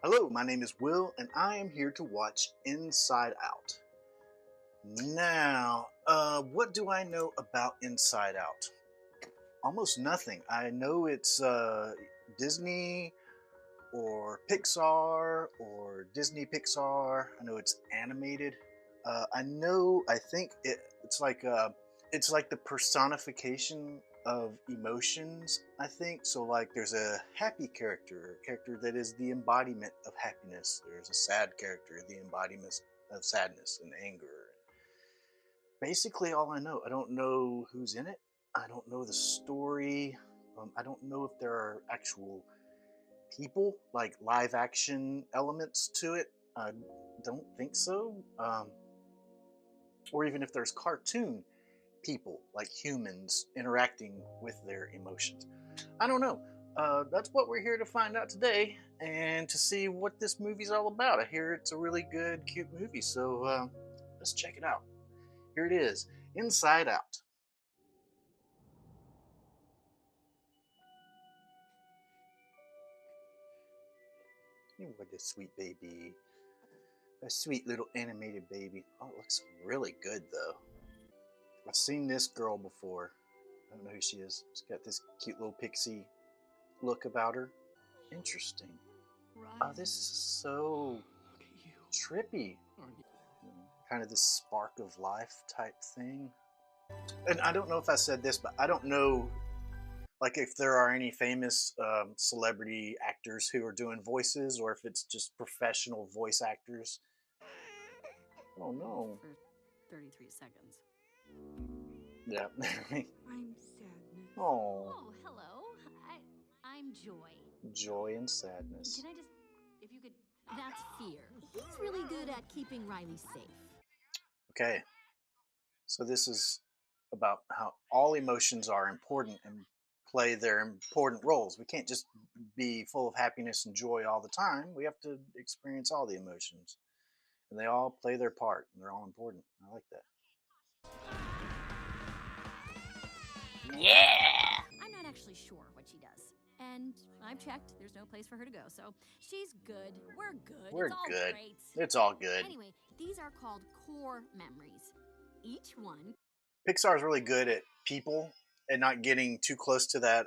Hello, my name is Will, and I am here to watch Inside Out. Now, what do I know about Inside Out? Almost nothing. I know it's Disney or Pixar or Disney Pixar. I know it's animated. I think it's like the personification of emotions. I think so. Like there's a happy character, a character that is the embodiment of happiness. There's a sad character, the embodiment of sadness and anger. Basically, all I know. I don't know who's in it. I don't know the story. I don't know if there are actual people, like live action elements to it. I don't think so. Or even if there's cartoon people, like humans, interacting with their emotions. I don't know. That's what we're here to find out today and to see what this movie's all about. I hear it's a really good, cute movie, so let's check it out. Here it is, Inside Out. What a sweet baby. A sweet little animated baby. Oh, it looks really good though. I've seen this girl before. I don't know who she is. She's got this cute little pixie look about her. Interesting. Oh, this is so trippy. Kind of this spark of life type thing. And I don't know if I said this, but I don't know like if there are any famous celebrity actors who are doing voices or if it's just professional voice actors. Oh no. For 33 seconds. Yeah. I'm sadness. Oh. Oh, hello. I'm Joy. Joy and sadness. Can I just, if you could, that's Fear. He's really good at keeping Riley safe. Okay. So this is about how all emotions are important and play their important roles. We can't just be full of happiness and joy all the time. We have to experience all the emotions. And they all play their part and they're all important. I like that. Yeah! I'm not actually sure what she does. And I've checked. There's no place for her to go. So she's good. We're good. We're it's all good. Great. It's all good. Anyway, these are called core memories. Each one. Pixar is really good at people and not getting too close to that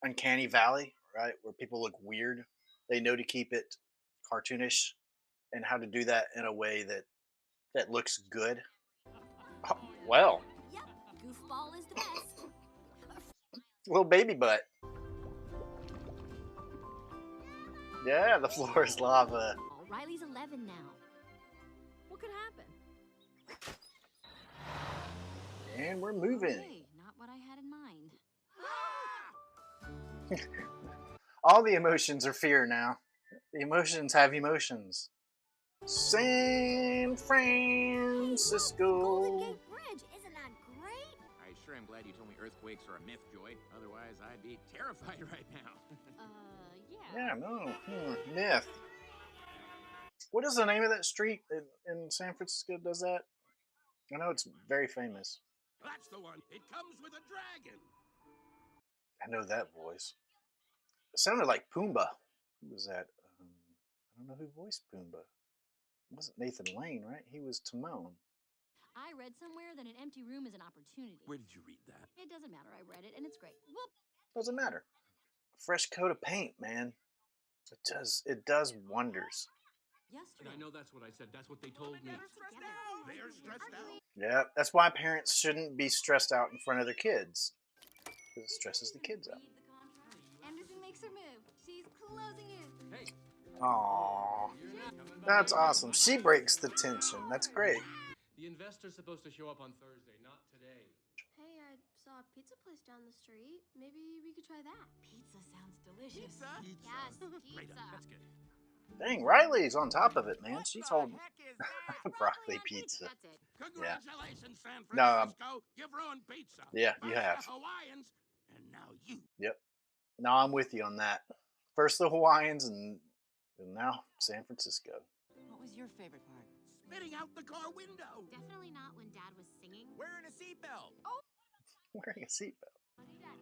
uncanny valley, right? Where people look weird. They know to keep it cartoonish and how to do that in a way that looks good. Oh, well, Yep, Goofball is the best. little baby butt. Yeah, the floor is lava. Oh, Riley's 11 now. What could happen? And we're moving. Okay, not what I had in mind. All the emotions are fear now. The emotions have emotions. San Francisco. Golden Gate Bridge, isn't that great? I sure am glad you told me earthquakes are a myth, Joy. Otherwise, I'd be terrified right now. Yeah. Yeah, no. Myth. What is the name of that street in San Francisco does that? I know it's very famous. That's the one. It comes with a dragon. I know that voice. It sounded like Pumbaa. Who was that? I don't know who voiced Pumbaa. It wasn't Nathan Lane, right? He was Timon. I read somewhere that an empty room is an opportunity. Where did you read that? It doesn't matter. I read it, and it's great. Whoop. Doesn't matter. Fresh coat of paint, man. It does wonders. Yesterday. I know that's what I said. That's what they told me. They're stressed out. Yeah, that's why parents shouldn't be stressed out in front of their kids. Because it stresses the kids out. Anderson makes her move. She's closing in. Hey. Aww. That's awesome. She breaks the tension. That's great. The investor's supposed to show up on Thursday, not today. Hey, I saw a pizza place down the street. Maybe we could try that. Pizza sounds delicious. Pizza? Yes, Right pizza. on. That's good. Dang, Riley's on top of it, man. What She's the holding heck is that? broccoli on pizza. That's it. Yeah. Congratulations, San No, Francisco. You've ruined pizza. yeah, you First have. the Hawaiians, and now you. Yep. No, I'm with you on that. First the Hawaiians, and now San Francisco. What was your favorite part? Spitting out the car window. Definitely not when Dad was singing. Wearing a seatbelt. Wearing a seatbelt. Dad,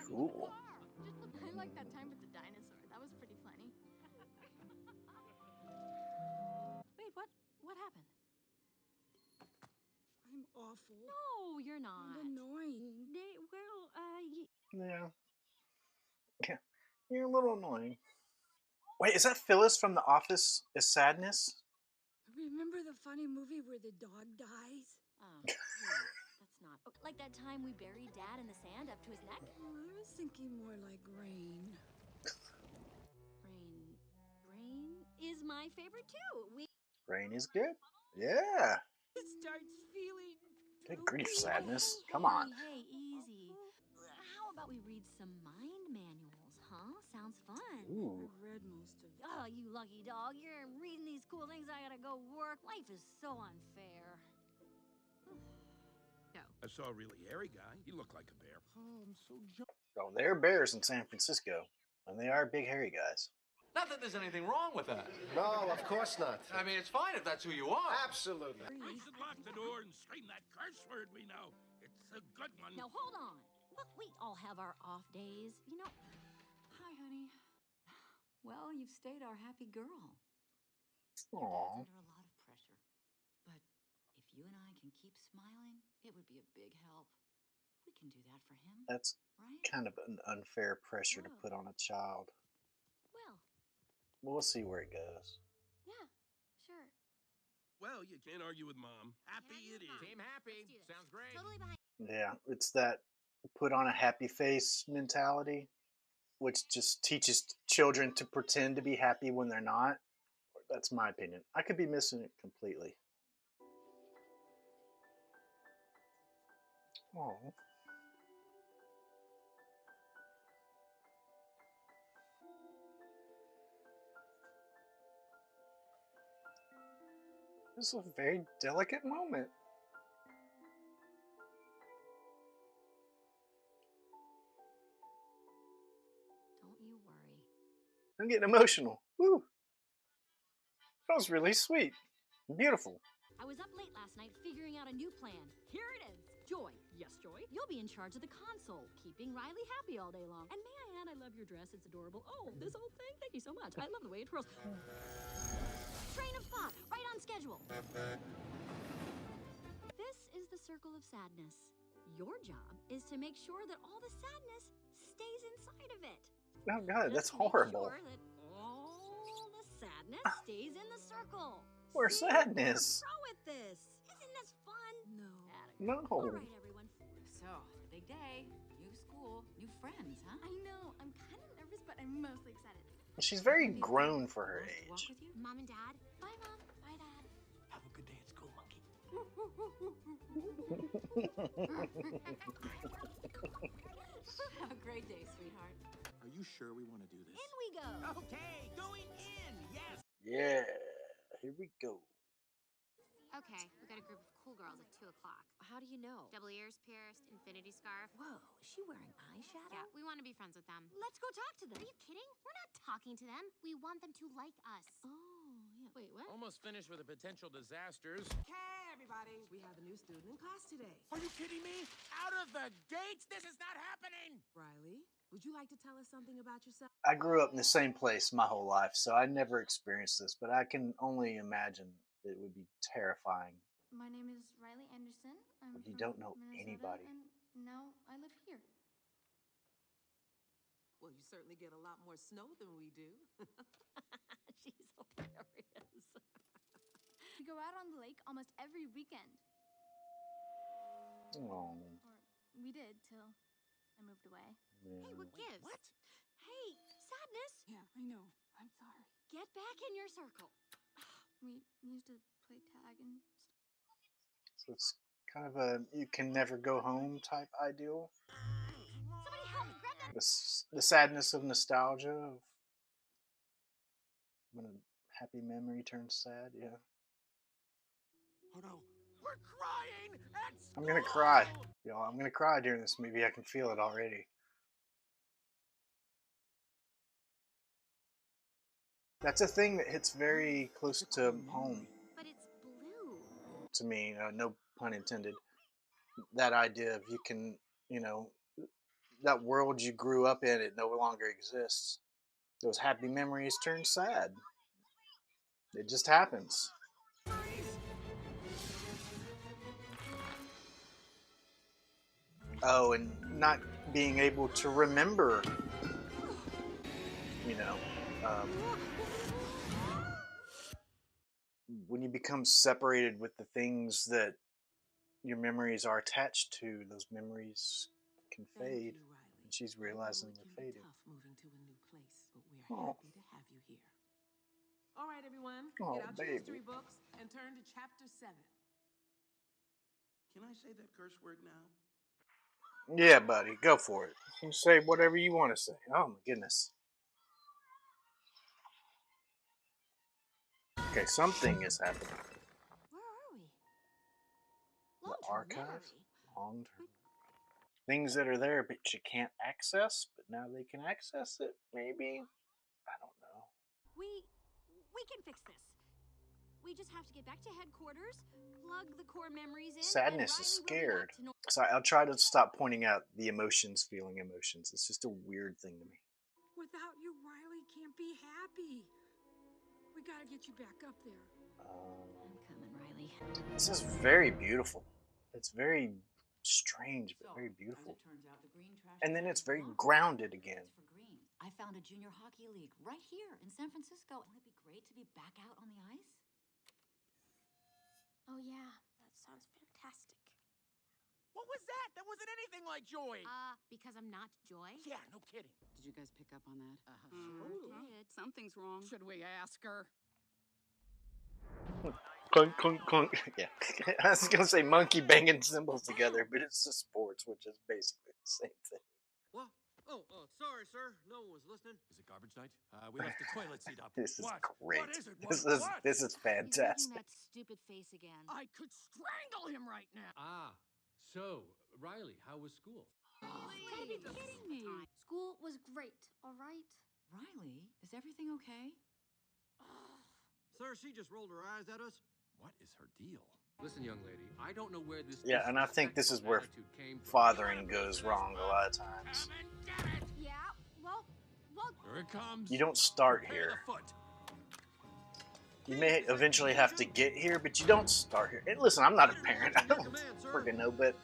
Cool. I like that time with the dinosaur. That was pretty funny. Wait, what? What happened? I'm awful. No, you're not. And annoying. Yeah. Yeah. You're a little annoying. Wait, is that Phyllis from The Office is Sadness? Remember the funny movie where the dog dies? Oh, yeah, that's not. Oh, like that time we buried Dad in the sand up to his neck? Oh, I was thinking more like Rain. Rain is my favorite too. Rain is good. Yeah. It starts feeling. Good grief, too Sadness. bad. Come on. Hey, easy. How about we read some mind manuals, huh? Sounds fun. Ooh. I've read most of them. Oh, you lucky dog. You're reading these cool things. I gotta go work. Life is so unfair. No. I saw a really hairy guy. He looked like a bear. Oh, I'm so Oh, they're bears in San Francisco, and they are big, hairy guys. Not that there's anything wrong with that. No, of course not. I mean, it's fine if that's who you are. Absolutely. I should lock the door and scream that curse word we know. It's a good one. Now hold on. Look, we all have our off days. You know. Hi, honey. Well, you've stayed our happy girl. Aww. Dad's under a lot of pressure. But if you and I can keep smiling, it would be a big help. We can do that for him, That's right? kind of an unfair pressure to Whoa. put on a child. Well, We'll see where it goes. Yeah, sure. Well, you can't argue with Mom. Happy it is. Team happy. Let's do this. Sounds great. totally behind. Yeah, it's that put on a happy face mentality, which just teaches children to pretend to be happy when they're not. That's my opinion. I could be missing it completely. Oh. This is a very delicate moment. Don't you worry. I'm getting emotional. Woo! That was really sweet. Beautiful. I was up late last night figuring out a new plan. Here it is. Joy. Yes, Joy. You'll be in charge of the console, keeping Riley happy all day long. And may I add, I love your dress. It's adorable. Oh, this old thing? Thank you so much. I love the way it twirls. Train of thought. Right on schedule. This is the circle of sadness. Your job is to make sure that all the sadness stays inside of it. Oh God, that's Just make horrible. Sure that all the sadness stays in the circle. Where's See? sadness? We're pro at this. Isn't this fun? No. No. All right, everyone. So, big day. New school, new friends, huh? I know. I'm kind of nervous, but I'm mostly excited. She's very grown for her Want us to walk age. with you? Mom and Dad. Bye, Mom. Bye, Dad. Have a good day at school, monkey. Have a great day, sweetheart. Are you sure we want to do this? In we go. Okay, going in. Yes. Yeah, here we go. Okay, we got a group of cool girls at 2 o'clock. How do you know? Double ears pierced, infinity scarf. Whoa, is she wearing eyeshadow? Yeah, we want to be friends with them. Let's go talk to them. Are you kidding? We're not talking to them. We want them to like us. Oh, yeah. Wait, what? Almost finished with the potential disasters. Hey, everybody! We have a new student in class today. Are you kidding me? Out of the gates? This is not happening. Riley, would you like to tell us something about yourself? I grew up in the same place my whole life, so I never experienced this, but I can only imagine it would be terrifying. My name is Riley Anderson. I'm You from don't know Minnesota, anybody. and now I live here. Well, you certainly get a lot more snow than we do. She's hilarious. We go out on the lake almost every weekend. Oh, Or we did till I moved away. Hey, what gives? What? Hey, sadness. Yeah, I know. I'm sorry. Get back in your circle. We used to play tag and stuff. so it's kind of a you can never go home type ideal. Somebody help me. Grab that. The sadness of nostalgia. Of, when a happy memory turns sad. Yeah. Oh no, we're crying at I'm gonna cry, y'all. I'm gonna cry during this movie. I can feel it already. That's a thing that hits very close to home But it's blue. to me. No pun intended. That idea of you can, you know, that world you grew up in, it no longer exists. Those happy memories turn sad. It just happens. Oh, and not being able to remember, you know, um, when you become separated with the things that your memories are attached to, those memories can Thank fade. you, Riley. And she's I know realizing it they're can be fading. tough moving to a new place, but we're Oh. happy to have you here. All right, everyone, Oh, get out your history baby. books and turn to chapter 7. Can I say that curse word now? Yeah, buddy, go for it. You say whatever you want to say. Oh my goodness. Okay, something is happening. Where are we? The Long-term archive, memory. long term. Things that are there but you can't access, but now they can access it. Maybe. I don't know. We can fix this. We just have to get back to headquarters, plug the core memories in. Sadness and is Riley will be back scared. to normal. So I'll try to stop pointing out the emotions, feeling emotions. It's just a weird thing to me. Without you, Riley can't be happy. We gotta get you back up there. I'm coming, Riley. This is very beautiful. It's very strange, but very beautiful. As it turns out, the green trash And then bag it's is very not grounded for again. It's for green. I found a junior hockey league right here in San Francisco. Wouldn't it be great to be back out on the ice? Oh, yeah. That sounds fantastic. What was that? That wasn't anything like Joy. Because I'm not Joy? Yeah, no kidding. Did you guys pick up on that? Sure did. Something's wrong. Should we ask her? Clunk, clunk, clunk. Yeah. I was going to say monkey banging cymbals together, but it's just sports, which is basically the same thing. What? Oh, sorry, sir. No one was listening. Is it garbage night? We left the toilet seat up. This is What? great. What is it? This What? is What? this is He's making fantastic. that stupid face again. I could strangle him right now. So, Riley, how was school? You gotta be kidding me. School was great, all right? Riley, is everything okay? Sir, she just rolled her eyes at us. What is her deal? Listen, young lady, I don't know where this. Yeah, and I think this is where attitude came from. fathering goes wrong a lot of times. Yeah, well, Here it comes. You don't start Prepare here. the foot. You may eventually have to get here, but you don't start here. And listen, I'm not a parent. I don't freaking know, but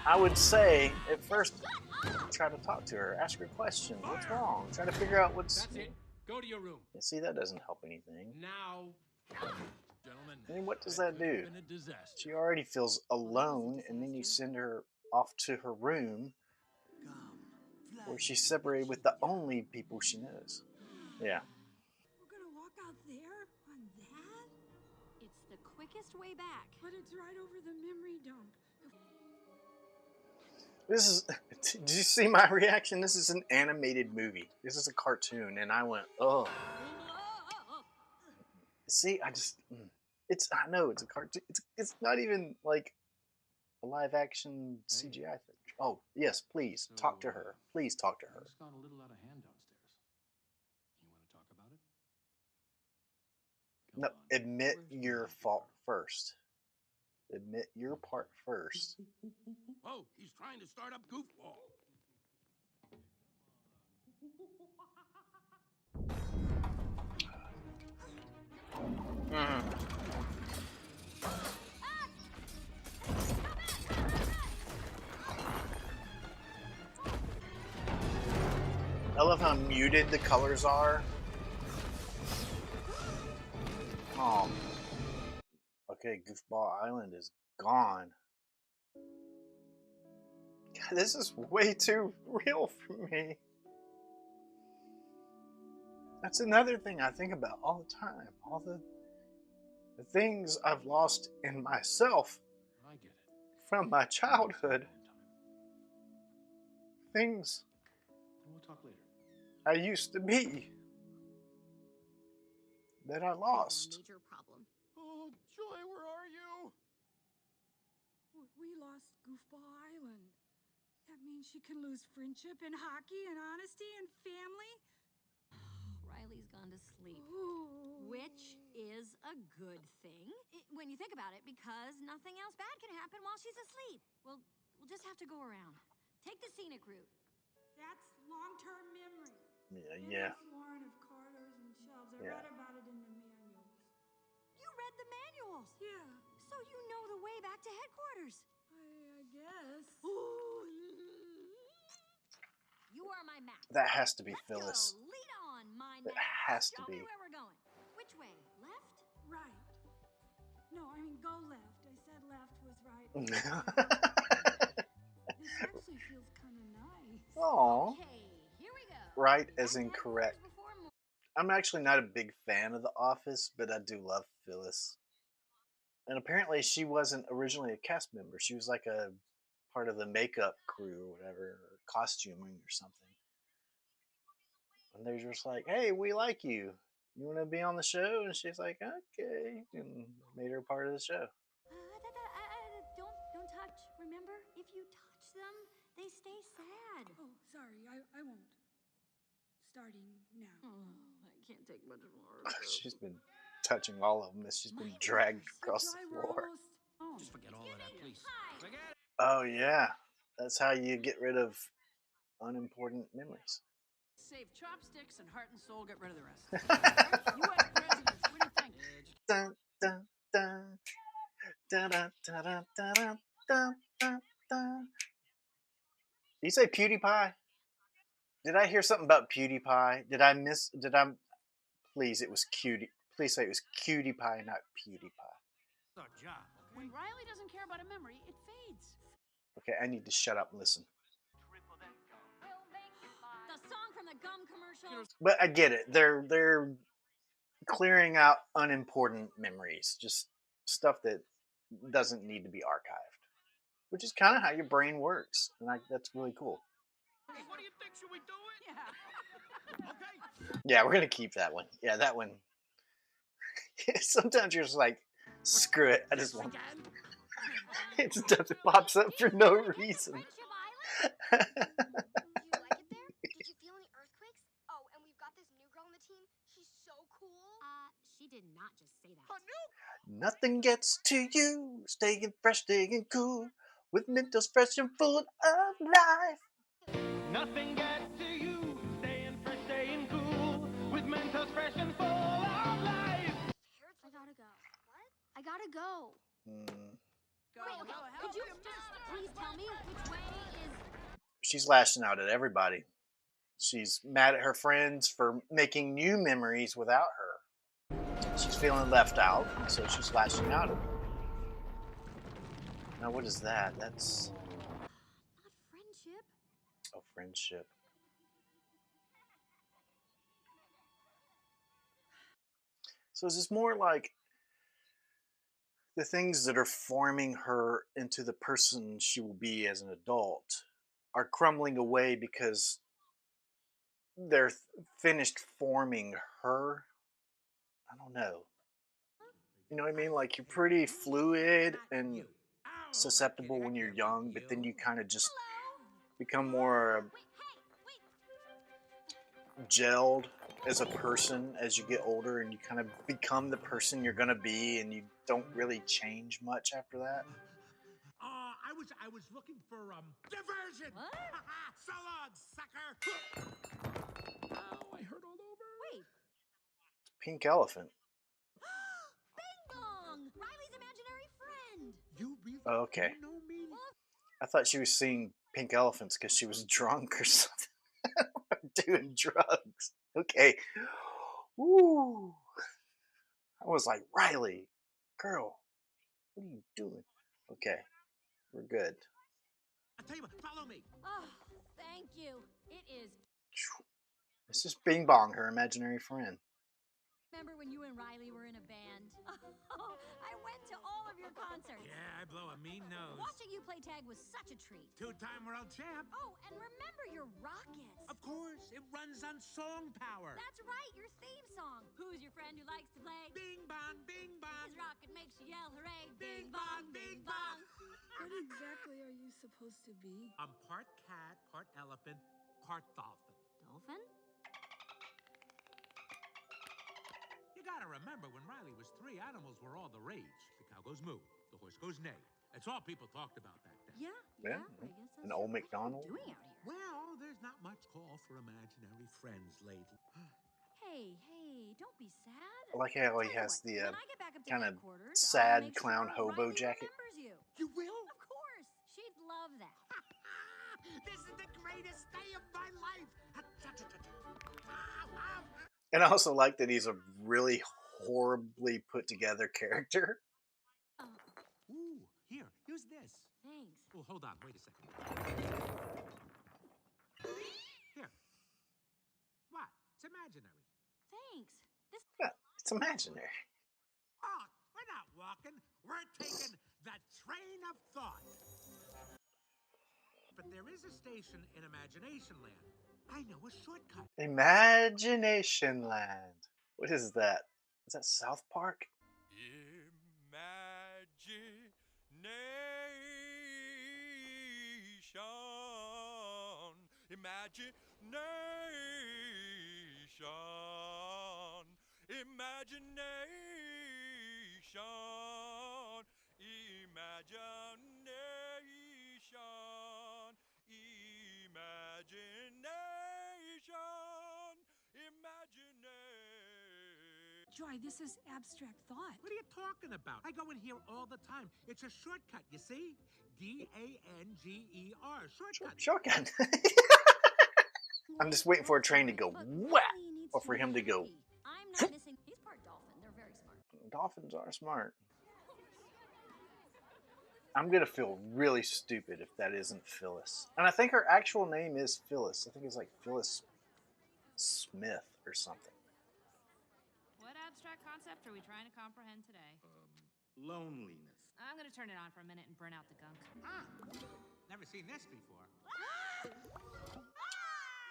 I would say at first try to talk to her, ask her questions. What's wrong? Try to figure out what's. That's it. Go to your room. You see, that doesn't help anything. Now. Gentlemen, I mean, what does that could have do? been a disaster. She already feels alone, and then you send her off to her room where she's separated with the only people she knows. Yeah. We're gonna walk out there on that? It's the quickest way back. But it's right over the memory dump. This is. Did you see my reaction? This is an animated movie. This is a cartoon, and I went, oh. See, I just. It's. I know it's a cartoon. It's not even like a live action CGI thing. Oh yes, please talk to her. Please talk to her. It's gone a little out of hand downstairs. You want to talk about it? No, Come on. admit Where's your Riley? fault first. Admit your part first. Oh, he's trying to start up goofball. Mm. I love how muted the colors are. Oh. Okay, Goofball Island is gone. God, this is way too real for me. That's another thing I think about all the time. All the things I've lost in myself I get it. from my childhood. Things And we'll talk later. I used to be. that I There's a lost. major problem. Oh, Joy, where are you? We lost Goofball Island. That means she can lose friendship and hockey and honesty and family. Riley's gone to sleep. Ooh. Which is a good thing when you think about it, because nothing else bad can happen while she's asleep. We'll just have to go around. Take the scenic route. That's long-term memory. Yeah. Warren of corridors and shelves. I Yeah. read about it in the manuals. You read the manuals? Yeah, So you know the way back to headquarters. I guess. You are my map. That has to be Let's Phyllis. go. Lead on, my That map. has to Show be. me where we're going. Which way? Left? Right. No, I mean go left. I said left was right. This actually feels kind of nice. Aw. Okay, here we go. Right as Back in to correct. headquarters before morning. I'm actually not a big fan of The Office, but I do love Phyllis. And apparently she wasn't originally a cast member. She was like a part of the makeup crew or whatever, or costuming or something. And they're just like, hey, we like you. You want to be on the show? And she's like, okay. And made her part of the show. Don't touch. Remember, if you touch them, they stay sad. Oh, sorry. I won't. Starting now. Oh, I can't take much more. She's been touching all of them as she's been dragged across the floor. Just forget all of that, please. Forget it. Oh, yeah. That's how you get rid of unimportant memories. Save chopsticks and heart and soul, get rid of the rest. U.S. presidents, what do you think? Dun, dun, dun. Dun, dun, dun, dun, dun, dun, dun, dun. Did you say PewDiePie? Did I hear something about PewDiePie? Please, it was Cutie. Please say it was Cutie Pie, not PewDiePie. It's our job, When Riley doesn't care about a memory, it fades. Okay, I need to shut up and listen. The song from the gum commercial. But I get it. They're clearing out unimportant memories, just stuff that doesn't need to be archived, which is kind of how your brain works, and that's really cool. Hey, what do you think? Should we do it? Yeah. Okay. Yeah, we're gonna keep that one. Yeah, that one. Sometimes you're just like, screw it. I just want. It just pops up for no reason. Friendship Island? Do you like it there? Did you feel any earthquakes? Oh, and we've got this new girl on the team. She's so cool. She did not just say that. Nothing gets to you. Staying fresh, staying cool. With Mentos fresh and full of life. Nothing gets to you. Staying fresh, staying cool. With Mentos fresh and full of life. I gotta go. What? I gotta go. Go, Wait, okay. go, Could you help please tell me which way is? She's lashing out at everybody. She's mad at her friends for making new memories without her. She's feeling left out, so she's lashing out at them. Now, what is that? That's Not friendship. a friendship. So is this more like the things that are forming her into the person she will be as an adult are crumbling away because they're finished forming her? I don't know. You know what I mean? Like, you're pretty fluid and susceptible when you're young, but then you kind of just become more gelled as a person as you get older, and you kind of become the person you're gonna be, and you don't really change much after that. I was looking for diversion. What? So long, sucker. Ow, I hurt all over. Wait. Pink Elephant. Bing bong! Riley's imaginary friend. You really Okay. you know me? I thought she was seeing pink elephants because she was drunk or something. Doing drugs. Okay. Woo. I was like, Riley, girl, what are you doing? Okay. We're good. I'll tell you what, follow me. Oh, thank you. It is It's just Bing Bong, her imaginary friend. remember when you and Riley were in a band? Oh, I went to all of your concerts. Yeah, I blow a mean nose. Watching you play tag was such a treat. Two-time world champ. Oh, and remember your Rockets. Of course, it runs on song power. That's right, your theme song. Who's your friend who likes to play? Bing bong, bing bong. His rocket makes you yell hooray. Bing bong, bing bong. What exactly are you supposed to be? I'm part cat, part elephant, part dolphin. Dolphin? You gotta remember, when Riley was 3, animals were all the rage. The cow goes moo, the horse goes neigh. That's all people talked about back then. Yeah, Yeah, I guess that's an old true. McDonald. What are you doing out here? Well, there's not much call for imaginary friends lately. Hey, don't be sad. I like how he Tell you has what, the when I get back up to kind of headquarters, I'll sad make clown sure hobo Riley jacket. remembers you. You will? Of course. She'd love that. This is the greatest day of my life. And I also like that he's a really horribly put together character. Ooh, here, use this. Thanks. Oh, hold on, wait a second. Here. What? It's imaginary. Thanks. This Yeah, it's imaginary. Oh, we're not walking. We're taking the train of thought. But there is a station in Imagination Land. I know a shortcut. Imagination Land. What is that? Is that South Park? Imagination. Joy, this is abstract thought. What are you talking about? I go in here all the time. It's a shortcut, you see? D-A-N-G-E-R. Shortcut. Shotgun. I'm just waiting for a train to go whack, or for him to go. I'm not missing. He's part dolphin. They're very smart. Dolphins are smart. I'm gonna feel really stupid if that isn't Phyllis. And I think her actual name is Phyllis. I think it's like Phyllis Smith or something. What abstract concept are we trying to comprehend today? Loneliness. I'm gonna turn it on for a minute and burn out the gunk. Ah, never seen this before.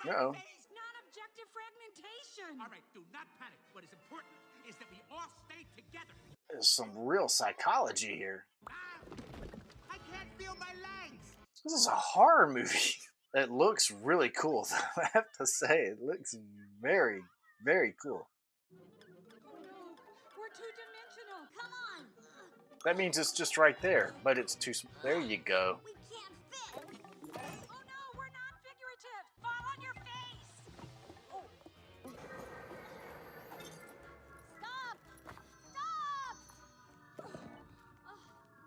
Uh-oh. Non-objective fragmentation. All right, do not panic. What is important is that we all stay together. There's some real psychology here. I can't feel my legs. This is a horror movie. It looks really cool, though. I have to say, it looks very, very cool. We're two-dimensional. Come on. That means it's just right there, but it's too. There you go. We can't fit. Oh no, we're not figurative. Fall on your face. Stop! Stop!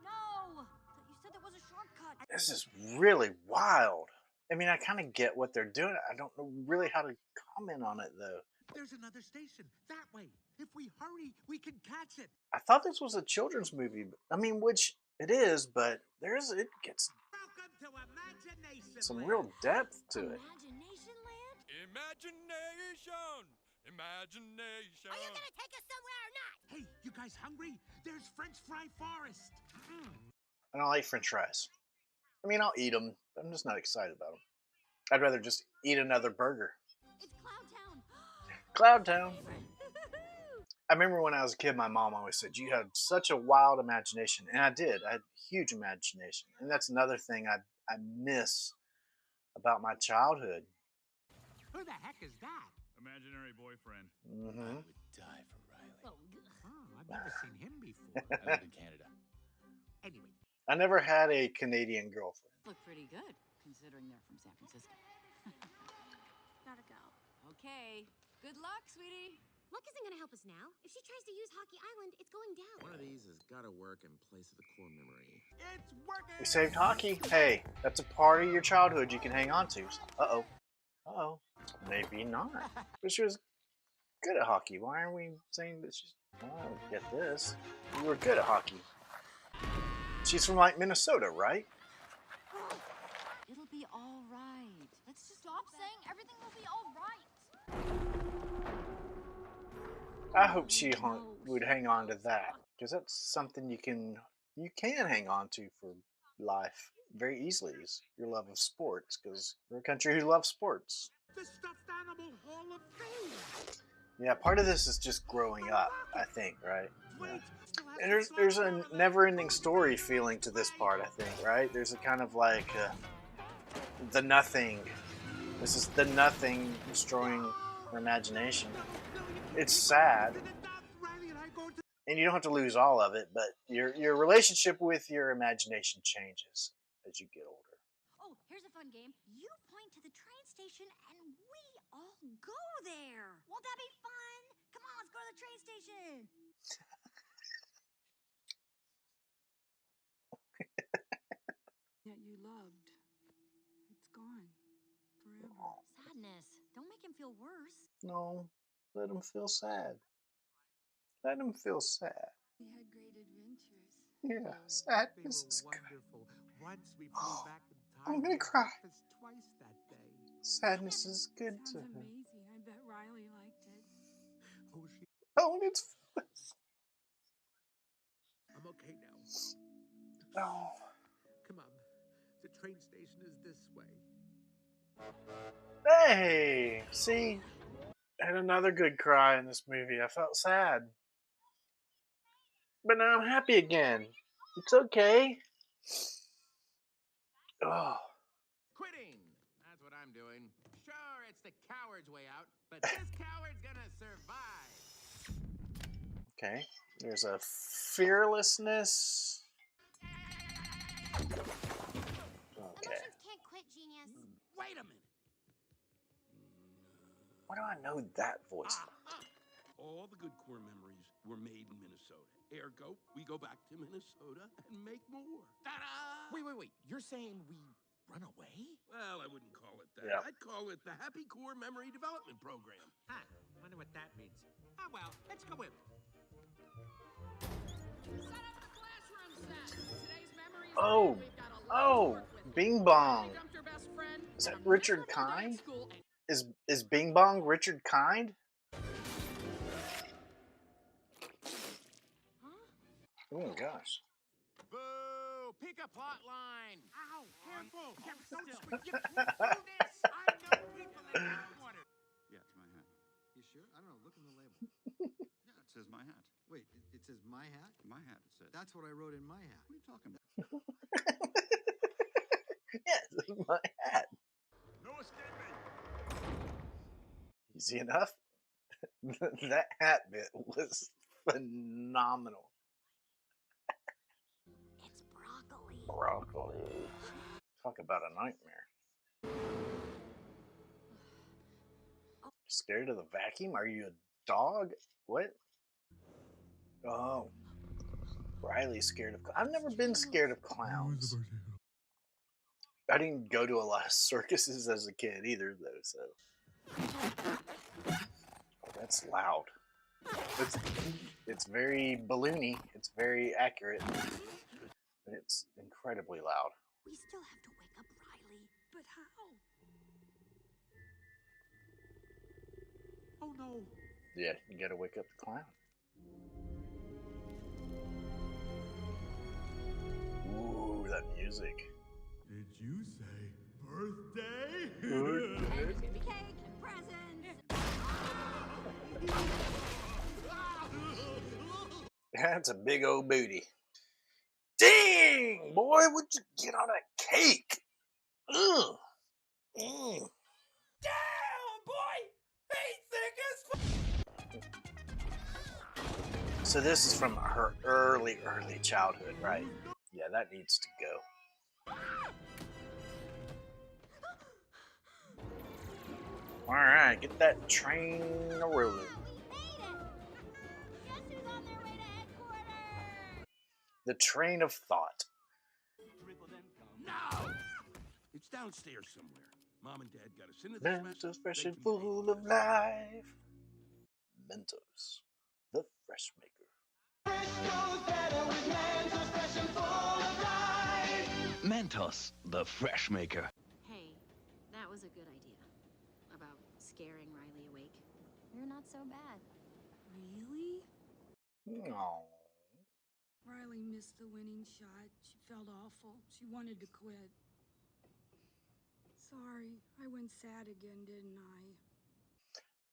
No! You said that was a shortcut. This is really wild. I mean, I kind of get what they're doing. I don't know really how to comment on it, though. There's another station that way. If we hurry, we can catch it. I thought this was a children's movie. I mean, which it is, but it gets Welcome to Imagination some Land. real depth to it. Imagination Land? Imagination. Are you gonna take us somewhere or not? Hey, you guys hungry? There's French Fry Forest. I don't like French fries. I mean, I'll eat them, but I'm just not excited about them. I'd rather just eat another burger. It's Cloud Town. Cloud Town. I remember when I was a kid, my mom always said, you had such a wild imagination. And I did. I had huge imagination. And that's another thing I miss about my childhood. Who the heck is that? Imaginary boyfriend. Mm-hmm. I would die for Riley. Oh, I've never seen him before. I live in Canada. Anyway. I never had a Canadian girlfriend. Look pretty good, considering they're from San Francisco. Gotta go. Okay. Good luck, sweetie. Luck isn't gonna help us now. If she tries to use Hockey Island, it's going down. One of these has got to work in place of the core memory. It's working. We saved hockey. Hey, that's a part of your childhood you can hang on to. Uh-oh. Uh-oh. Maybe not. But she was good at hockey. Why are we saying that she's... Oh, I don't get this. You were good at hockey. She's from, like, Minnesota, right? It'll be all right. Let's just Stop saying everything will be all right. I hope she would hang on to that, because that's something you can hang on to for life very easily. Is your love of sports, because we're a country who loves sports. The stuffed animal Hall of Fame. Yeah, part of this is just growing up, I think, right? Yeah. And there's a never-ending story feeling to this part, I think, right? There's a kind of like the nothing. This is the nothing destroying her imagination. It's sad, and you don't have to lose all of it, but your relationship with your imagination changes as you get older. Oh, here's a fun game. You point to the train station and we all go there. Won't that be fun? Come on, let's go to the train station. That you loved. It's gone. Forever. Sadness. Don't make him feel worse. No, let him feel sad. Let him feel sad. We had great adventures. Yeah, sadness is wonderful. Once we flew back in time. I'm gonna cry. Twice that day. Sadness is good to Sounds him. amazing. I bet Riley liked it. Oh, she. Oh, and it's. I'm okay now. Oh. Come on. The train station is this way. Hey, see, I had another good cry in this movie. I felt sad, but now I'm happy again. It's okay. Oh. Quitting. That's what I'm doing. Sure, it's the coward's way out, but this coward's gonna survive. Okay, there's a fearlessness. Okay. Emotions can't quit, genius. Wait a minute. Why do I know that voice? All the good core memories were made in Minnesota. Ergo, we go back to Minnesota and make more. Ta-da! Wait. You're saying we run away? Well, I wouldn't call it that. Yeah. I'd call it the Happy Core Memory Development Program. Huh. Wonder what that means. Oh, well, let's go in. Set up the classroom set. Today's memories. Oh, We've got a lot to work with. Bing Bong. We dumped your best friend, Is that and a Richard miserable day at Kind? school, and Is Bing Bong Richard Kind? Oh my gosh. Boo! Pick a plot line. Ow, careful. Don't you can't do this. I know people that have water. Yeah, it's my hat. You sure? I don't know. Look in the label. Yeah, it says my hat. Wait, it says my hat? My hat, it says. That's what I wrote in my hat. What are you talking about? Yes, this is my hat. No escaping. Easy enough. That hat bit was phenomenal. It's broccoli. Broccoli. Talk about a nightmare. Scared of the vacuum? Are you a dog? What? Oh. Riley's scared of I've never been scared of clowns. I didn't go to a lot of circuses as a kid either, though, so. That's loud. It's very balloony. It's very accurate. But it's incredibly loud. We still have to wake up Riley. But how? Oh, no. Yeah, you gotta wake up the clown. Ooh, that music. Did you say birthday? And there's gonna be cake and presents. That's a big old booty. Dang, boy, would you get on that cake? Ugh. Mm. Damn, boy! He thick as So this is from her early childhood, right? Yeah, that needs to go. All right, get that train rolling. The train of thought. No! It's downstairs somewhere. Mom and Dad got us into this mess. Mentos fresh and full of life. Mentos, the fresh maker. Mentos, the fresh maker. Hey, that was a good idea. About scaring Riley awake. You're not so bad. Really? No. Riley missed the winning shot. She felt awful. She wanted to quit. Sorry, I went sad again, didn't I?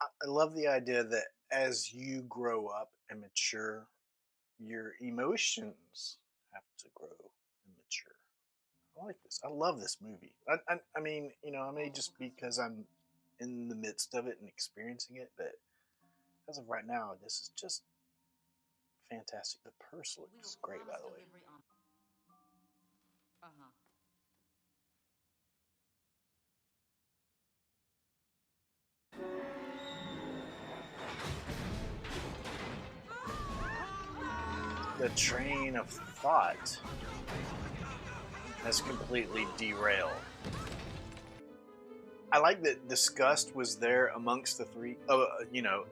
I love the idea that as you grow up and mature, your emotions have to grow and mature. I like this. I love this movie. I mean, you know, I may just because I'm in the midst of it and experiencing it, but as of right now, this is just fantastic. The purse looks great, by the way. Uh-huh. The train of thought has completely derailed. I like that disgust was there amongst the three. You know,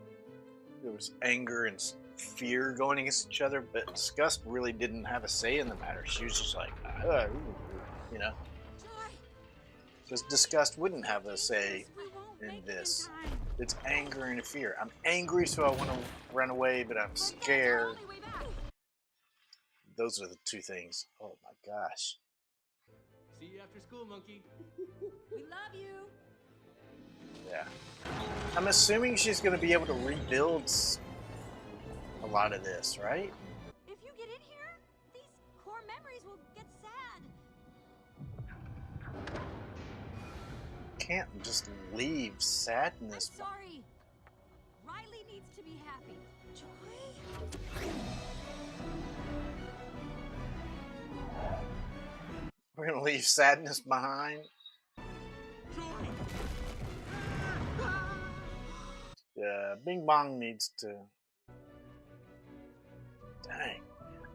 there was anger and fear going against each other, but disgust really didn't have a say in the matter. She was just like, you know. Because disgust wouldn't have a say in this. It's anger and fear. I'm angry, so I want to run away, but I'm scared. Those are the two things. Oh my gosh. See you after school, monkey. We love you. Yeah. I'm assuming she's going to be able to rebuild a lot of this, right? If you get in here, these core memories will get sad. Can't just leave sadness. I'm sorry. Riley needs to be happy. Joy? We're going to leave sadness behind. Yeah, Bing Bong needs to. Dang.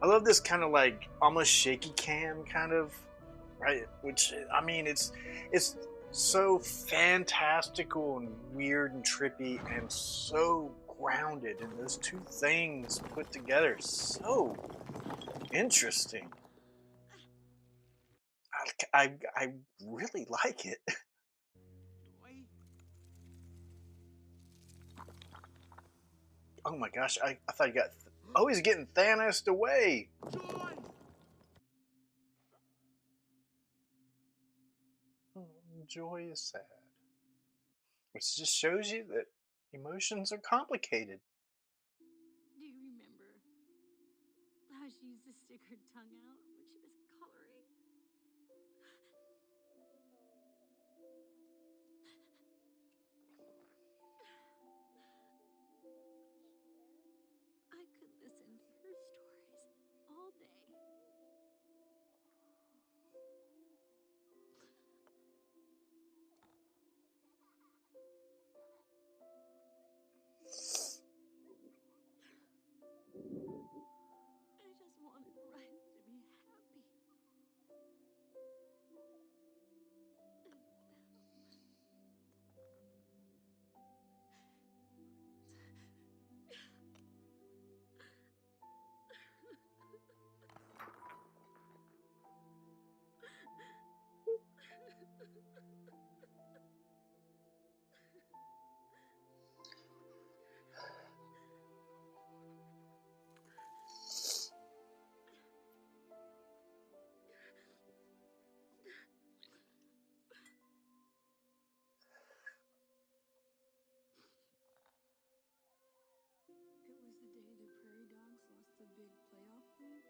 I love this kind of like almost shaky cam kind of, right? Which, I mean, it's so fantastical and weird and trippy and so grounded. And those two things put together, so interesting. I really like it. Oh my gosh, I thought you got... Oh, he's getting Thanos away! Oh, Joy is sad. Which just shows you that emotions are complicated. Do you remember how she used to stick her tongue out when she was coloring? I could listen to her stories all day. I just wanted Riley to be happy. It was the day the Prairie Dogs lost the big playoff game.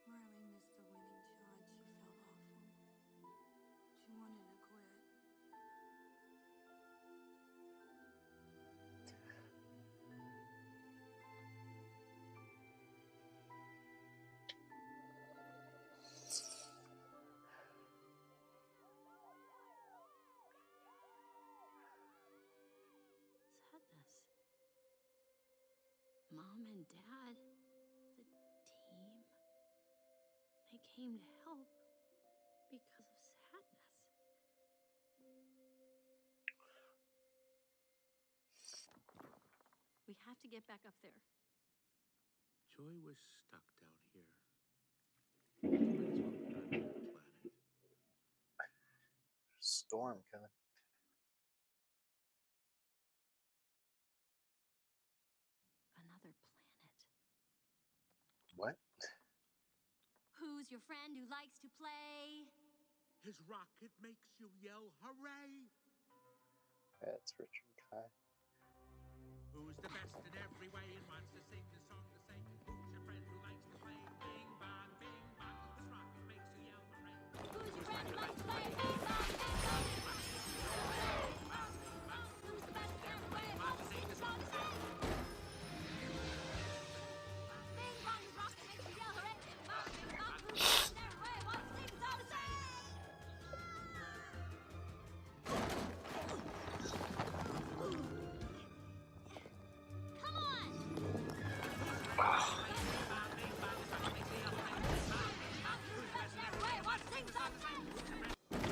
Riley missed the winning shot. She felt awful. She wanted to quit. Sadness. Mom and Dad, the team, they came to help because of sadness. We have to get back up there. Joy was stuck down here. Might as well put her on another planet. Storm coming. Who's your friend who likes to play? His rocket makes you yell hooray. That's Richard Kai. Who's the best in every way and wants to sing the song to say? Who's your friend who likes to play? Bing bong, bing bong. This rocket makes you yell hooray. Who's your friend who likes to play? Bing bong, bing bong. Who's the best in every way and wants to sing the song to say? Bing bong, this rocket makes you yell hooray. Bing bong, bing bong. Who's the best in every way and wants to sing the song to say? Come on!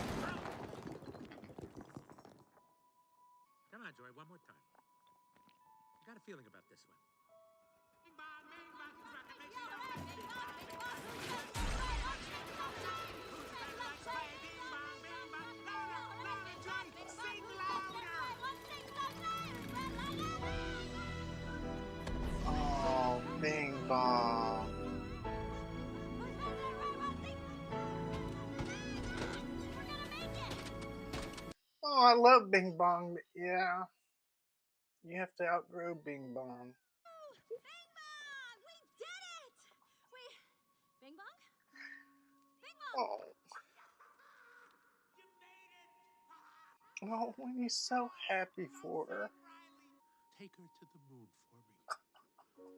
Come on, Joy, one more time. I got a feeling about this one. Bing bong, bing bong. This rocket makes you yell hooray. Bing bong, bing bong. Who's the best in every way and wants to sing the song to say? Who's the best in every way? Bing bong, bing bong. Louder, Joy. Sing louder. Oh, Bing Bong. Oh, I love Bing Bong, but yeah. You have to outgrow Bing Bong. Bing bong! We did it! Bing bong? Bing bong! Oh, when he's so happy for her. Take her to the moon for me. Okay?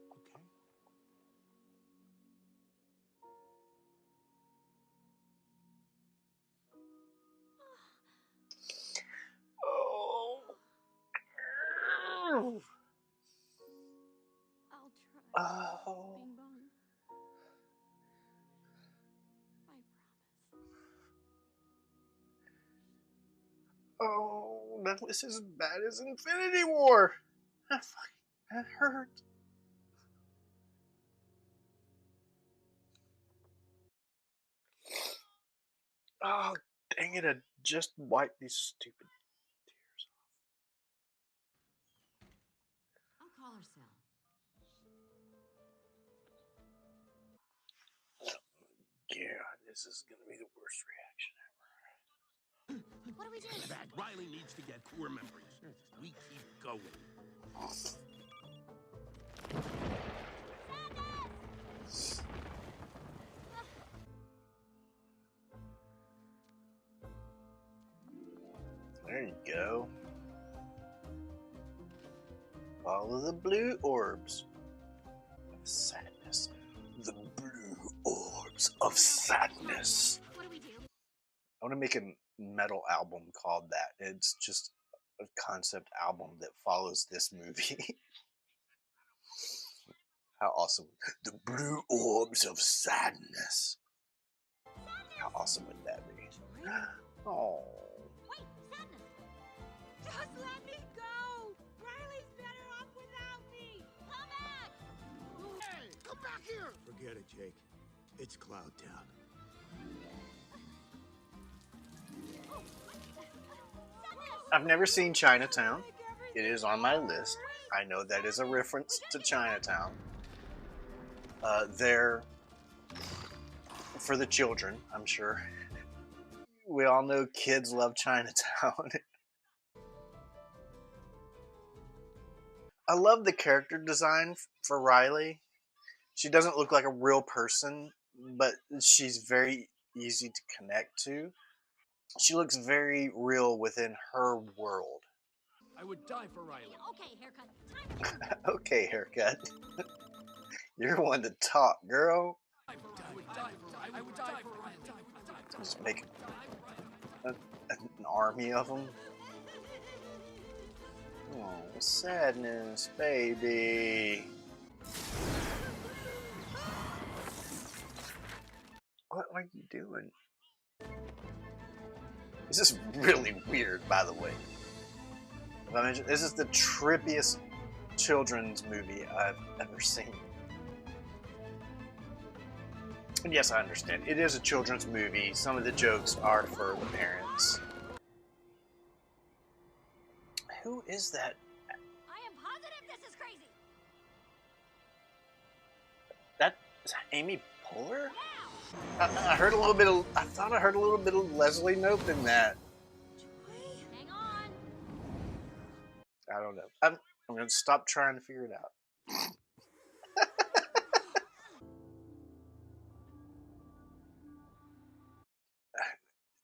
Oh. I'll try. Oh. Bing bong. I promise. Oh, that was as bad as Infinity War. That hurt. Oh, dang it, I just wiped these stupid tears I'll call her Sal. off. Yeah, this is gonna be the worst reaction ever. What do we do? That Riley needs to get core memories. We keep going. There you go. Follow the blue orbs of sadness. The blue orbs of sadness. What do we do? I want to make a metal album called that. It's just a concept album that follows this movie. How awesome. The blue orbs of sadness. How awesome would that be? Oh. Wait, sadness! Just let me go! Riley's better off without me! Come back! Hey, come back here! Forget it, Jake. It's Cloud Town. I've never seen Chinatown. It is on my list. I know that is a reference to Chinatown. There for the children, I'm sure. We all know kids love Chinatown. I love the character design for Riley. She doesn't look like a real person, but she's very easy to connect to. She looks very real within her world. I would die for Riley. Okay, haircut. Time. Okay, haircut. You're one to talk, girl. I would die for Riley. Just make an army of them. Oh, sadness, baby. What are you doing? This is really weird, by the way. If I mention, this is the trippiest children's movie I've ever seen. And yes, I understand. It is a children's movie. Some of the jokes are for the parents. Who is that? I am positive this is crazy. Is that Amy Poehler? Now, I heard a little bit of. I thought I heard a little bit of Leslie Knope in that. Hang on. I don't know. I'm gonna stop trying to figure it out.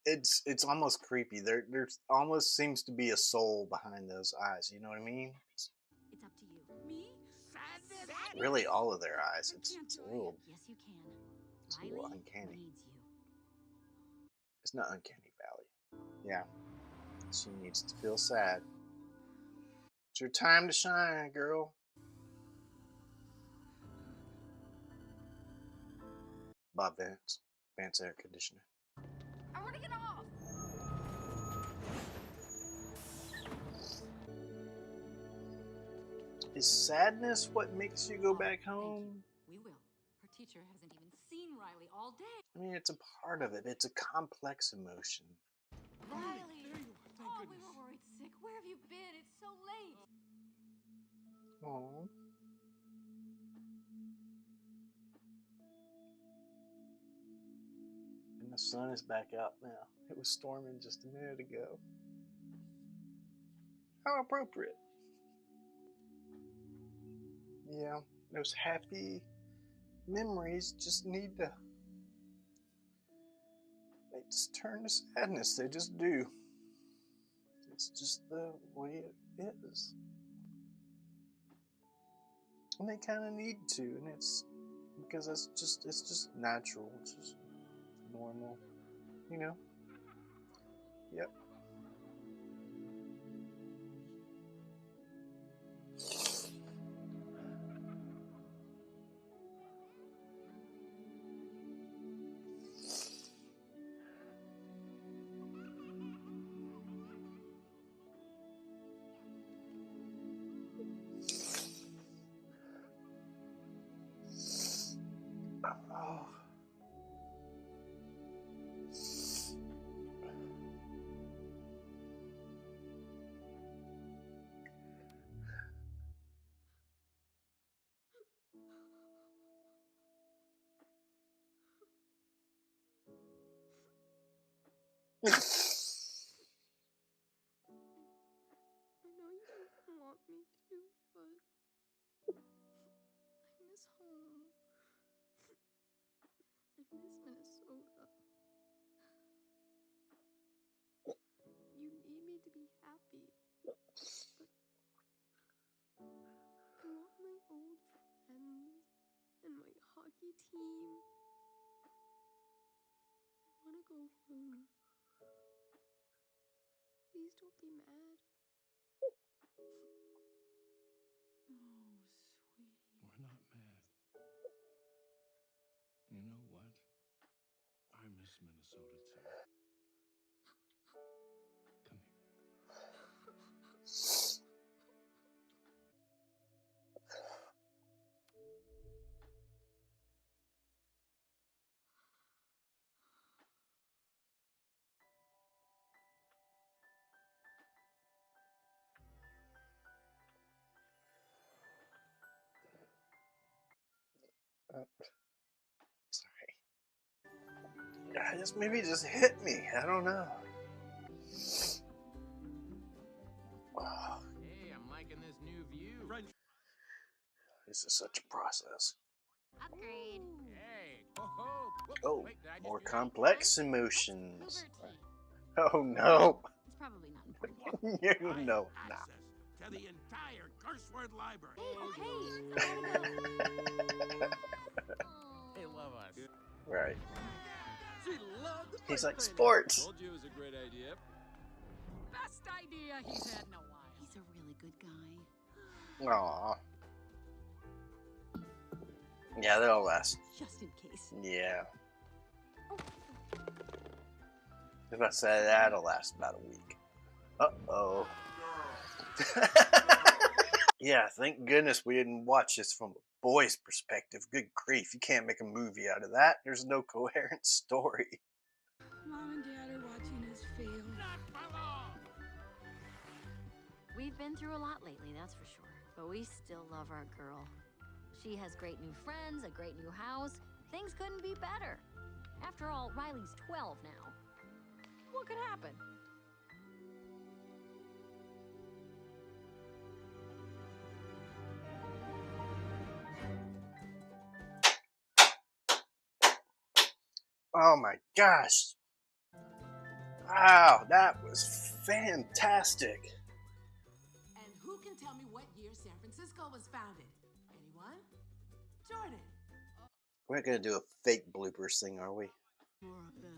It's almost creepy. There's almost seems to be a soul behind those eyes. You know what I mean? It's It's up to you. Me? really all of their eyes. It's a little. Yes, you can. It's a little Riley uncanny. needs you. It's not uncanny valley. Yeah. She needs to feel sad. It's your time to shine, girl. Bob Vance. Vance Air Conditioner. I want to get off. Is sadness what makes you go back home? We will. Her teacher hasn't even seen Riley all day. I mean, it's a part of it. It's a complex emotion. Riley! Oh, we were worried sick. Where have you been? It's so late. Aww. And the sun is back out now. It was storming just a minute ago. How appropriate. Yeah, those happy memories just need to. They just turn to sadness. They just do. It's just the way it is. And they kind of need to, and it's because it's just natural. It's just normal, you know. Yep. Oh. I know you don't want me to, but I miss home. I miss Minnesota. You need me to be happy, but I want my old friends and my hockey team. I want to go home. Please don't be mad. Oh, sweetie. We're not mad. You know what? I miss Minnesota too. Come here. Sorry. I just maybe it just hit me. I don't know. Oh, Hey, I'm liking this new view. this is such a process. Upgrade. Hey. Oh, whoops, Oh, wait, did I just more do that? complex emotions. Puberty. Oh no. It's probably not important. You know, nah. Access to the entire curse word library. They love us. Right. She loved the He's first like, painting. sports. Told you it was a great idea. Best idea he's had in a while. He's a really good guy. Aw. Yeah, they'll last. Just in case. Yeah. I was about to say that'll last about a week. Uh-oh. Yeah, thank goodness we didn't watch this from a boy's perspective. Good grief, you can't make a movie out of that. There's no coherent story. Mom and Dad are watching us fail. We've been through a lot lately, that's for sure. But we still love our girl. She has great new friends, a great new house. things couldn't be better. After all, Riley's 12 now. What could happen? Oh my gosh. Wow, that was fantastic. And who can tell me what year San Francisco was founded? Anyone? Jordan. We're not going to do a fake bloopers thing, are we?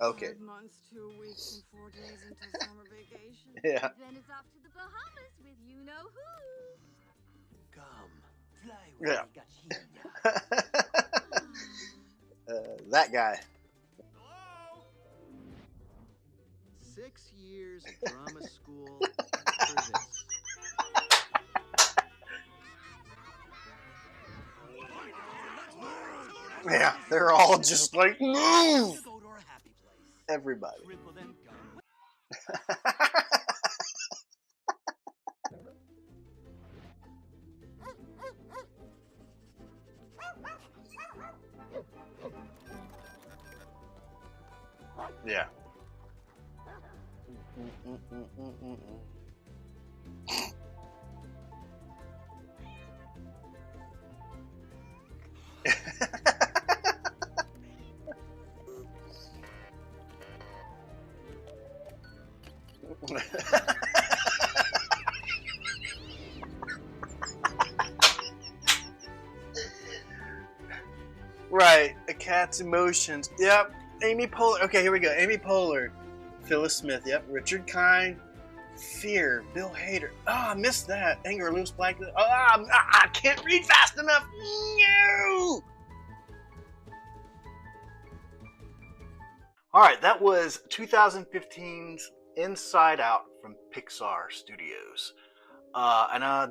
Okay. 5 months, 2 weeks, and 4 days until summer vacation. Yeah. Then it's off to the Bahamas with you-know-who. Come, fly with Yeah. me, That guy. 6 years of drama school for this. Yeah, they're all just like, move! Everybody. Yeah. Right, a cat's emotions. Yep, Amy Poehler. Okay, here we go. Amy Poehler, Phyllis Smith. Yep, Richard Kind, Fear, Bill Hader. Oh, I missed that. Anger, Lewis Black. Oh, I can't read fast enough. No. All right, that was 2015's Inside Out from Pixar Studios. And I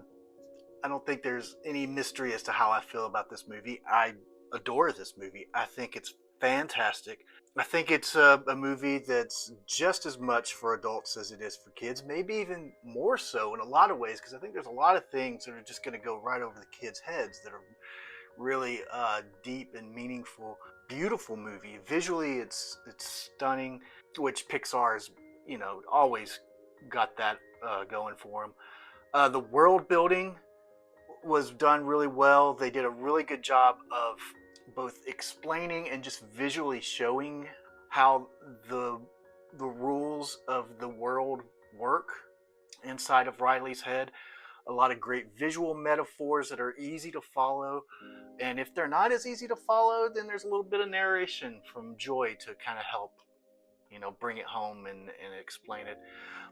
don't think there's any mystery as to how I feel about this movie. I adore this movie. I think it's fantastic. I think it's a movie that's just as much for adults as it is for kids, maybe even more so in a lot of ways, because I think there's a lot of things that are just going to go right over the kids' heads that are really deep and meaningful. Beautiful movie. Visually, it's stunning, which Pixar's, always got that going for them. The world building was done really well. They did a really good job of both explaining and just visually showing how the rules of the world work inside of Riley's head. A lot of great visual metaphors that are easy to follow. And if they're not as easy to follow, then there's a little bit of narration from Joy to kind of help, bring it home and explain it.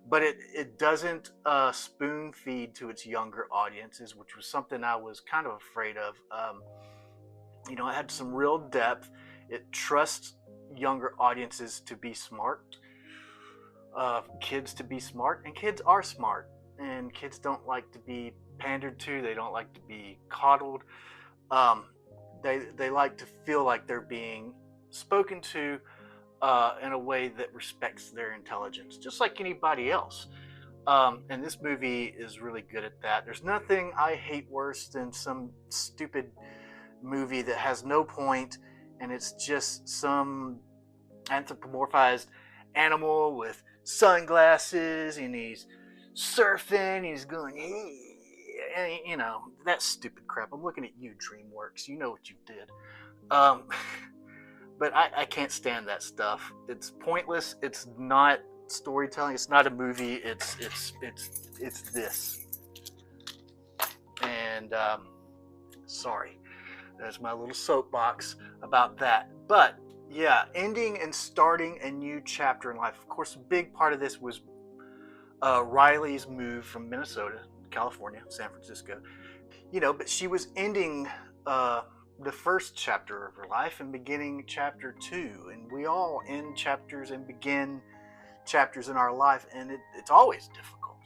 But it doesn't spoon feed to its younger audiences, which was something I was kind of afraid of. It had some real depth. It trusts younger audiences to be smart, kids to be smart, and kids are smart. And kids don't like to be pandered to. They don't like to be coddled. They like to feel like they're being spoken to in a way that respects their intelligence, just like anybody else. And this movie is really good at that. There's nothing I hate worse than some stupid movie that has no point, and it's just some anthropomorphized animal with sunglasses, and he's surfing, he's going, hey, that stupid crap. I'm looking at you, DreamWorks. You know what you did. But I can't stand that stuff. It's pointless. It's not storytelling. It's not a movie. It's this. And sorry, there's my little soapbox about that. But yeah, ending and starting a new chapter in life. Of course, a big part of this was Riley's move from Minnesota, California, San Francisco. But she was ending the first chapter of her life and beginning chapter 2. And we all end chapters and begin chapters in our life, and it's always difficult.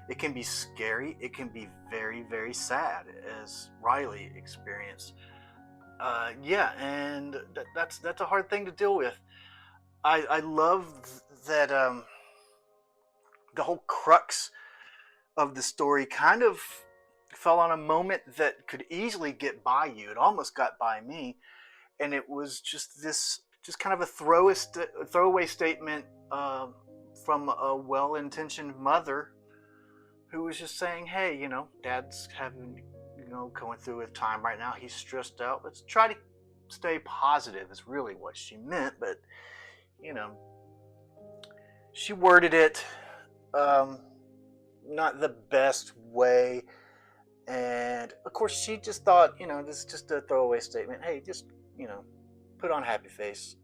It can be scary. It can be very, very sad, as Riley experienced. And that's a hard thing to deal with. I love that the whole crux of the story kind of fell on a moment that could easily get by you. It almost got by me, and it was just kind of a throwaway statement from a well-intentioned mother who was just saying, hey, you know, Dad's having, you know, going through a time right now. He's stressed out. Let's try to stay positive is really what she meant. But, you know, she worded it not the best way. And, of course, she just thought, you know, this is just a throwaway statement. Hey, just, you know, put on a happy face.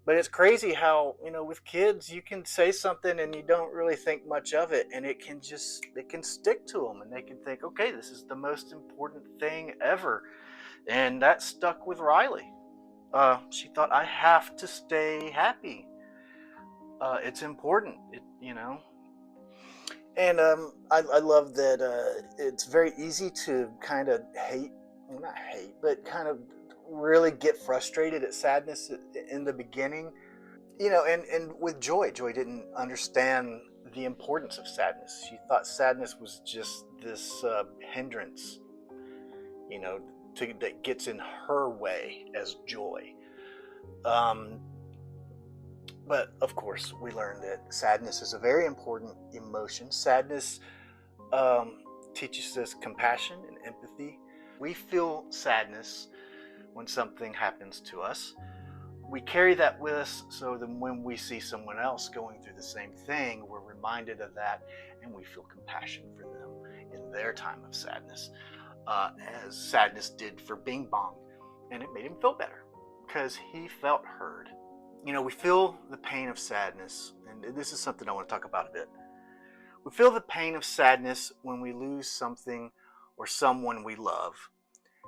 But it's crazy how, you know, with kids, you can say something and you don't really think much of it, and it can stick to them, and they can think, okay, this is the most important thing ever. And that stuck with Riley. She thought, I have to stay happy. It's important, you know. And I love that it's very easy to kind of not hate, but kind of really get frustrated at sadness in the beginning. You know, and with Joy didn't understand the importance of sadness. She thought sadness was just this hindrance, you know, that gets in her way as joy. But of course, we learned that sadness is a very important emotion. Sadness teaches us compassion and empathy. We feel sadness when something happens to us. We carry that with us so that when we see someone else going through the same thing, we're reminded of that and we feel compassion for them in their time of sadness, as sadness did for Bing Bong. And it made him feel better because he felt heard. You know, we feel the pain of sadness, and this is something I want to talk about a bit. We feel the pain of sadness when we lose something or someone we love,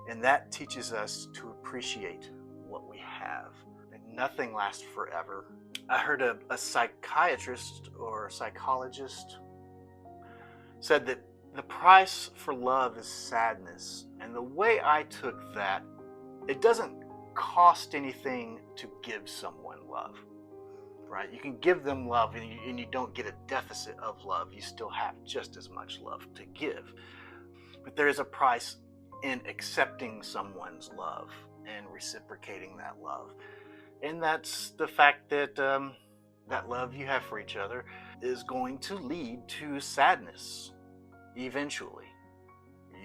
and that teaches us to appreciate what we have. And nothing lasts forever. I heard a psychiatrist or a psychologist said that the price for love is sadness, and the way I took that, it doesn't cost anything to give someone love, right? You can give them love and you don't get a deficit of love. You still have just as much love to give. But there is a price in accepting someone's love and reciprocating that love. And that's the fact that that love you have for each other is going to lead to sadness eventually.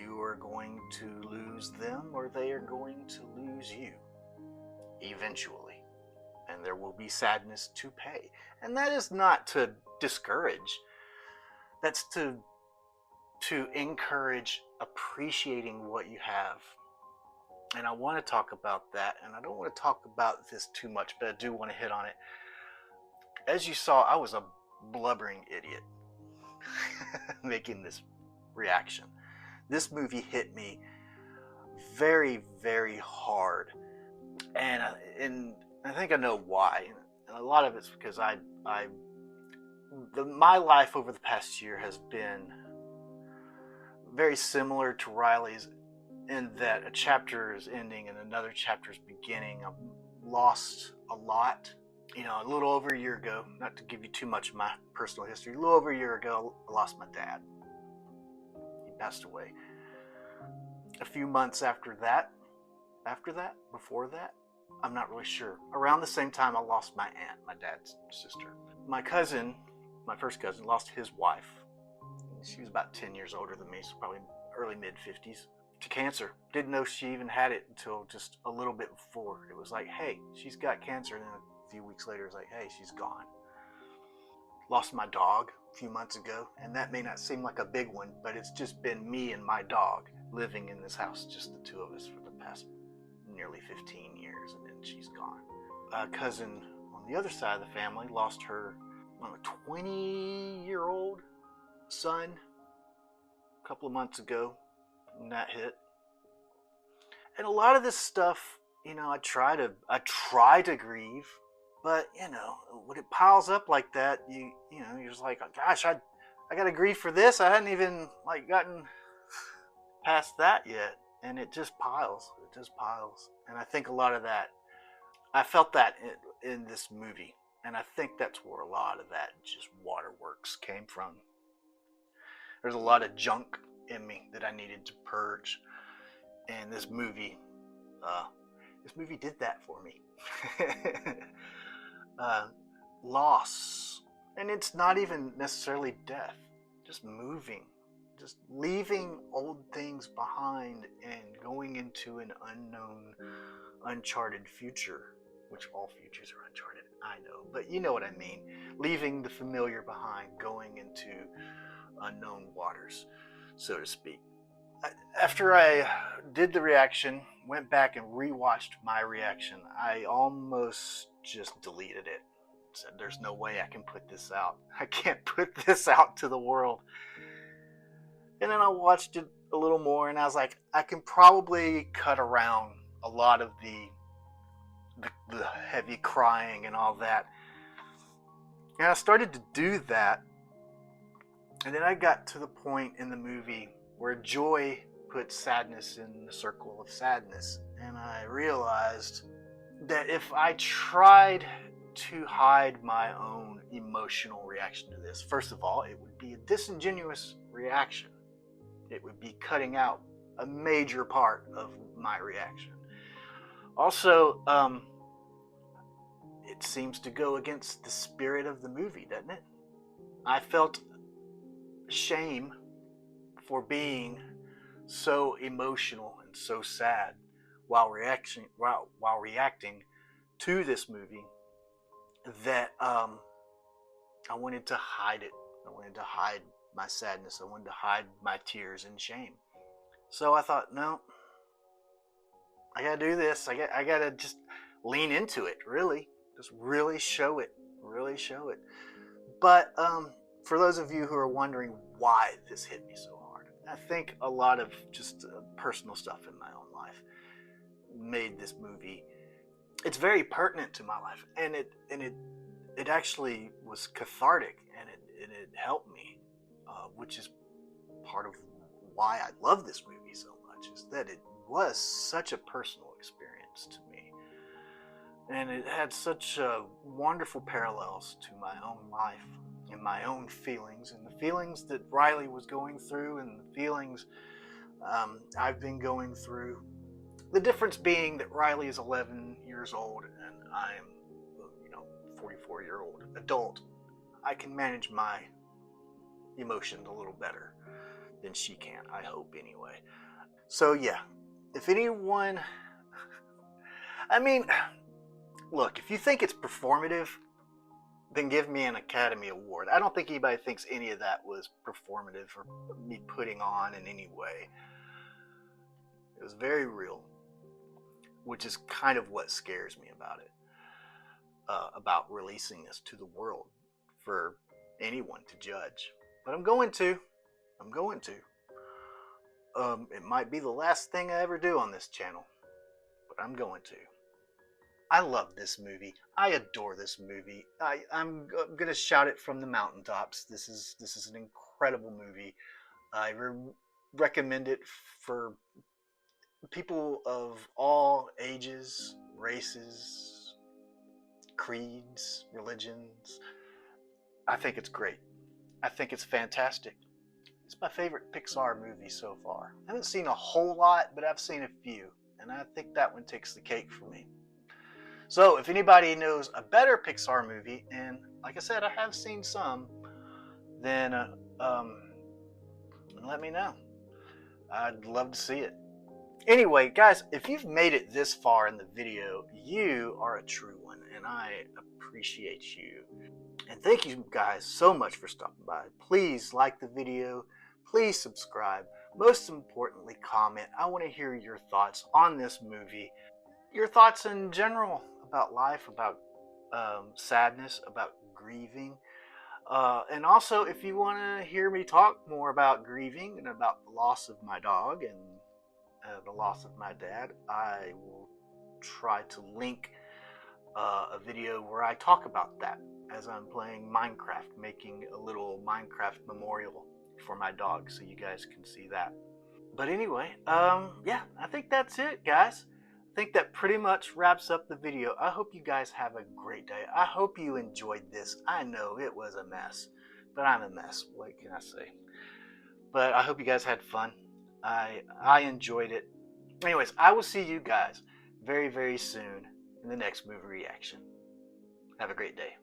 You are going to lose them or they are going to lose you eventually, and there will be sadness to pay. And that is not to discourage, that's to encourage appreciating what you have. And I want to talk about that, and I don't want to talk about this too much, but I do want to hit on it. As you saw, I was a blubbering idiot making this reaction. This movie hit me very, very hard. And I think I know why. And a lot of it's because my life over the past year has been very similar to Riley's, in that a chapter is ending and another chapter is beginning. I've lost a lot. You know, a little over a year ago, not to give you too much of my personal history, a little over a year ago, I lost my dad. He passed away. A few months before that, I'm not really sure. Around the same time, I lost my aunt, my dad's sister. My cousin, my first cousin, lost his wife. She was about 10 years older than me, so probably early mid-50s, to cancer. Didn't know she even had it until just a little bit before. It was like, hey, she's got cancer, and then a few weeks later, it was like, hey, she's gone. Lost my dog a few months ago, and that may not seem like a big one, but it's just been me and my dog living in this house, just the two of us, for the past nearly 15 years, and then she's gone. A cousin on the other side of the family lost her 20-year-old son a couple of months ago, and that hit. And a lot of this stuff, you know, I try to grieve, but you know, when it piles up like that, you know, you're just like, gosh, I gotta grieve for this. I hadn't even gotten past that yet, and it just piles. And I think a lot of that, I felt that in this movie, and I think that's where a lot of that just waterworks came from. There's a lot of junk in me that I needed to purge, and this movie This movie did that for me. Loss. And it's not even necessarily death. Just moving. Just leaving old things behind and going into an unknown, uncharted future. Which all futures are uncharted, I know. But you know what I mean. Leaving the familiar behind, going into unknown waters, so to speak. After I did the reaction, went back and rewatched my reaction, I almost just deleted it. Said, there's no way I can put this out. I can't put this out to the world. And then I watched it a little more and I was like, I can probably cut around a lot of the heavy crying and all that. And I started to do that. And then I got to the point in the movie where joy put sadness in the circle of sadness. And I realized that if I tried to hide my own emotional reaction to this, first of all, it would be a disingenuous reaction. It would be cutting out a major part of my reaction. Also, it seems to go against the spirit of the movie, doesn't it? I felt shame for being so emotional and so sad while reacting to this movie that I wanted to hide it. I wanted to hide my sadness. I wanted to hide my tears and shame. So I thought, no, I gotta do this. I gotta just lean into it, really. Just really show it. Really show it. But for those of you who are wondering why this hit me so hard, I think a lot of just personal stuff in my own life made this movie. It's very pertinent to my life, and it actually was cathartic, and it helped me, which is part of why I love this movie so much, is that it was such a personal experience to me, and it had such wonderful parallels to my own life and my own feelings, and the feelings that Riley was going through, and the feelings I've been going through. The difference being that Riley is 11 years old and I'm, 44-year-old adult. I can manage my emotions a little better than she can, I hope anyway. So yeah, if anyone, look, if you think it's performative, then give me an Academy Award. I don't think anybody thinks any of that was performative or me putting on in any way. It was very real, which is kind of what scares me about it, about releasing this to the world for anyone to judge. But I'm going to. It might be the last thing I ever do on this channel, but I'm going to. I love this movie. I adore this movie. I'm gonna shout it from the mountaintops. This is an incredible movie. I recommend it for people of all ages, races, creeds, religions. I think it's great. I think it's fantastic. It's my favorite Pixar movie so far. I haven't seen a whole lot, but I've seen a few, and I think that one takes the cake for me. So if anybody knows a better Pixar movie, and like I said, I have seen some, then let me know. I'd love to see it. Anyway, guys, if you've made it this far in the video, you are a true one, and I appreciate you. And thank you guys so much for stopping by. Please like the video. Please subscribe. Most importantly, comment. I want to hear your thoughts on this movie. Your thoughts in general about life, about sadness, about grieving. And also, if you want to hear me talk more about grieving and about the loss of my dog and the loss of my dad, I will try to link a video where I talk about that as I'm playing Minecraft, making a little Minecraft memorial for my dog, so you guys can see that. But anyway, yeah, I think that's it, guys. I think that pretty much wraps up the video. I hope you guys have a great day. I hope you enjoyed this. I know it was a mess, but I'm a mess. What can I say? But I hope you guys had fun. I enjoyed it. Anyways, I will see you guys very, very soon in the next movie reaction. Have a great day.